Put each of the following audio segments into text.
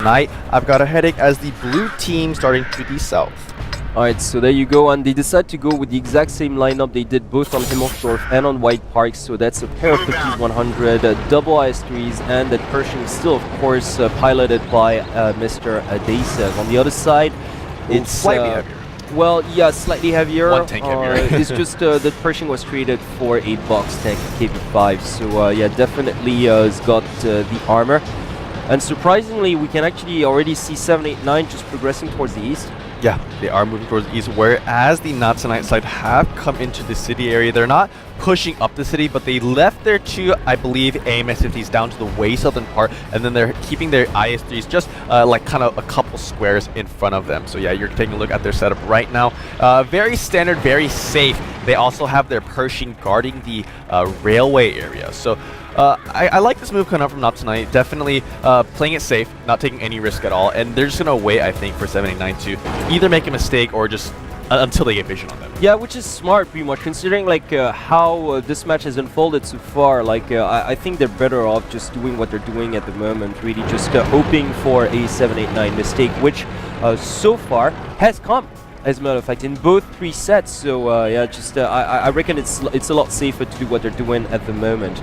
tonight. I've got a headache as the blue team starting to the south. Alright, so there you go, and they decide to go with the exact same lineup they did both on Himmelsdorf and on White Park. So that's a pair of 50s-100, double IS3s, and that Pershing is still, of course, piloted by Mr. Adasiv. On the other side, it's slightly heavier. Well, yeah, slightly heavier. One tank heavier. It's just that Pershing was created for a box tank KB5. So yeah, definitely has got the armor. And surprisingly, we can actually already see 789 just progressing towards the east. Yeah, they are moving towards the east, whereas the Not Tonight side have come into the city area. They're not pushing up the city, but they left their two, I believe, AMS-50s down to the way southern part, and then they're keeping their IS-3s just like kind of a couple squares in front of them. So yeah, you're taking a look at their setup right now. Very standard, very safe. They also have their Pershing guarding the railway area. So I like this move coming up from Not Tonight. Definitely playing it safe, not taking any risk at all, and they're just going to wait, I think, for 789 to either make a mistake or just until they get vision on them. Yeah, which is smart, pretty much, considering like how this match has unfolded so far. Like I think they're better off just doing what they're doing at the moment, really just hoping for a 789 mistake, which so far has come, as a matter of fact, in both 3 sets. So yeah, just I reckon it's a lot safer to do what they're doing at the moment.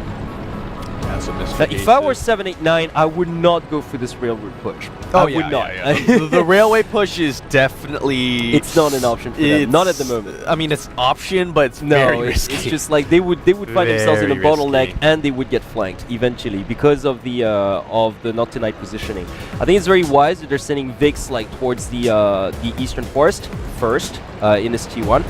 If I were 789, I would not go for this railroad push. I would not. The railway push is definitely... It's not an option for them. Not at the moment. I mean, it's an option, but it's very risky. It's just like they would find themselves in a bottleneck, and they would get flanked eventually because of the Not Tonight positioning. I think it's very wise that they're sending Vix like towards the eastern forest first in this T1.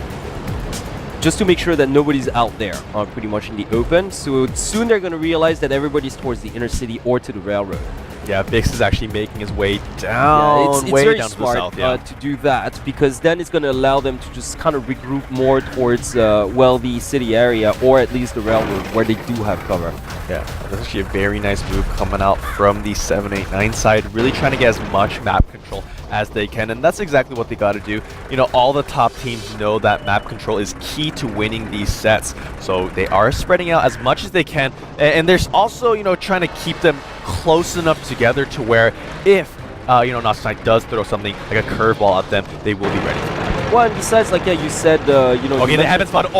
Just to make sure that nobody's out there, pretty much in the open. So soon they're going to realize that everybody's towards the inner city or to the railroad. Yeah, Vix is actually making his way down, it's way very down smart to the south. To do that, because then it's going to allow them to just kind of regroup more towards, well, the city area, or at least the railroad, where they do have cover. Yeah, that's actually a very nice move coming out from the 789 side, really trying to get as much map control as they can, and that's exactly what they got to do. You know, all the top teams know that map control is key to winning these sets, so they are spreading out as much as they can, and there's also, you know, trying to keep them close enough together to where if you know, Not Tonight does throw something like a curveball at them, they will be ready for that. Well, and besides, like, yeah, you said, you know... Okay, they haven't spotted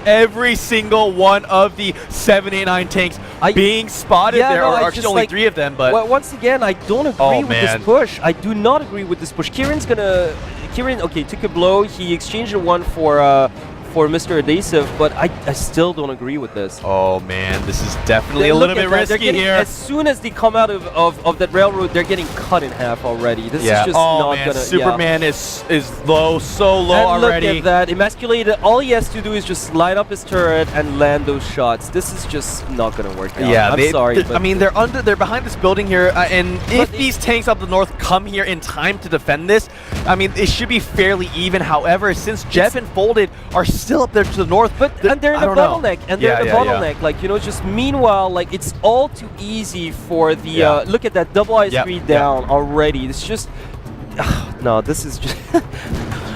every single one of the 789 tanks being spotted. There are actually only 3 of them, but... Well, once again, I don't agree with this push. I do not agree with this push. Kieran's gonna... Kieran, okay, took a blow. He exchanged a one for Mr. Adasiv, but I still don't agree with this. Oh man, this is definitely a little bit risky here. As soon as they come out of that railroad, they're getting cut in half already. This is just not gonna... Superman is low, so low and already. Look at that, emasculated. All he has to do is just line up his turret and land those shots. This is just not gonna work out. Yeah, I'm sorry. I mean, they're behind this building here, and if these tanks up the north come here in time to defend this, I mean, it should be fairly even. However, since Jeff and Folded are still up there to the north, and they're in the bottleneck, and they're in the bottleneck. Like, you know, just meanwhile, like, it's all too easy for the look at that double IS3 down already. It's just no, this is just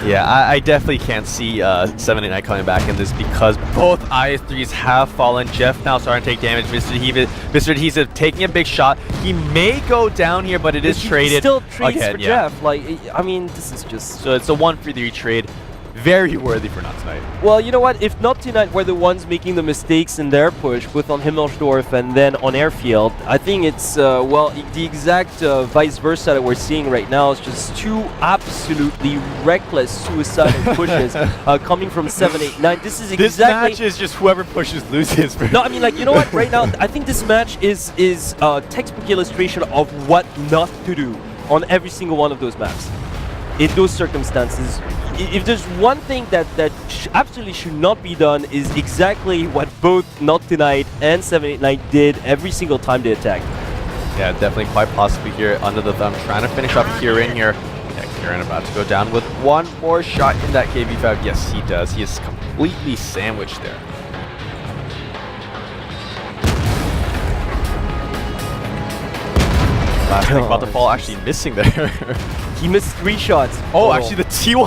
yeah, I definitely can't see 789 coming back in this because both IS3s have fallen. Jeff now starting to take damage. Mr. Adhesive taking a big shot. He may go down here, but it is traded. Still trades for Jeff. Like, I mean, this is just... So it's a 1-3 trade. Very worthy for Not Tonight. Well, you know what? If Not Tonight were the ones making the mistakes in their push, both on Himmelsdorf and then on Airfield, I think it's, well, the exact vice versa that we're seeing right now is just 2 absolutely reckless suicidal pushes coming from 789. This is exactly... This match is just whoever pushes loses. No, I mean, like, you know what? Right now, I think this match is a textbook illustration of what not to do on every single one of those maps. In those circumstances, if there's one thing that absolutely should not be done, is exactly what both Not Tonight and 789 did every single time they attacked. Yeah, definitely quite possibly here under the thumb, trying to finish up Kieran here. Yeah, Kieran about to go down with one more shot in that KB5. Yes, he does. He is completely sandwiched there. Last thing about the fall, actually missing there. He missed 3 shots. Oh, actually the T1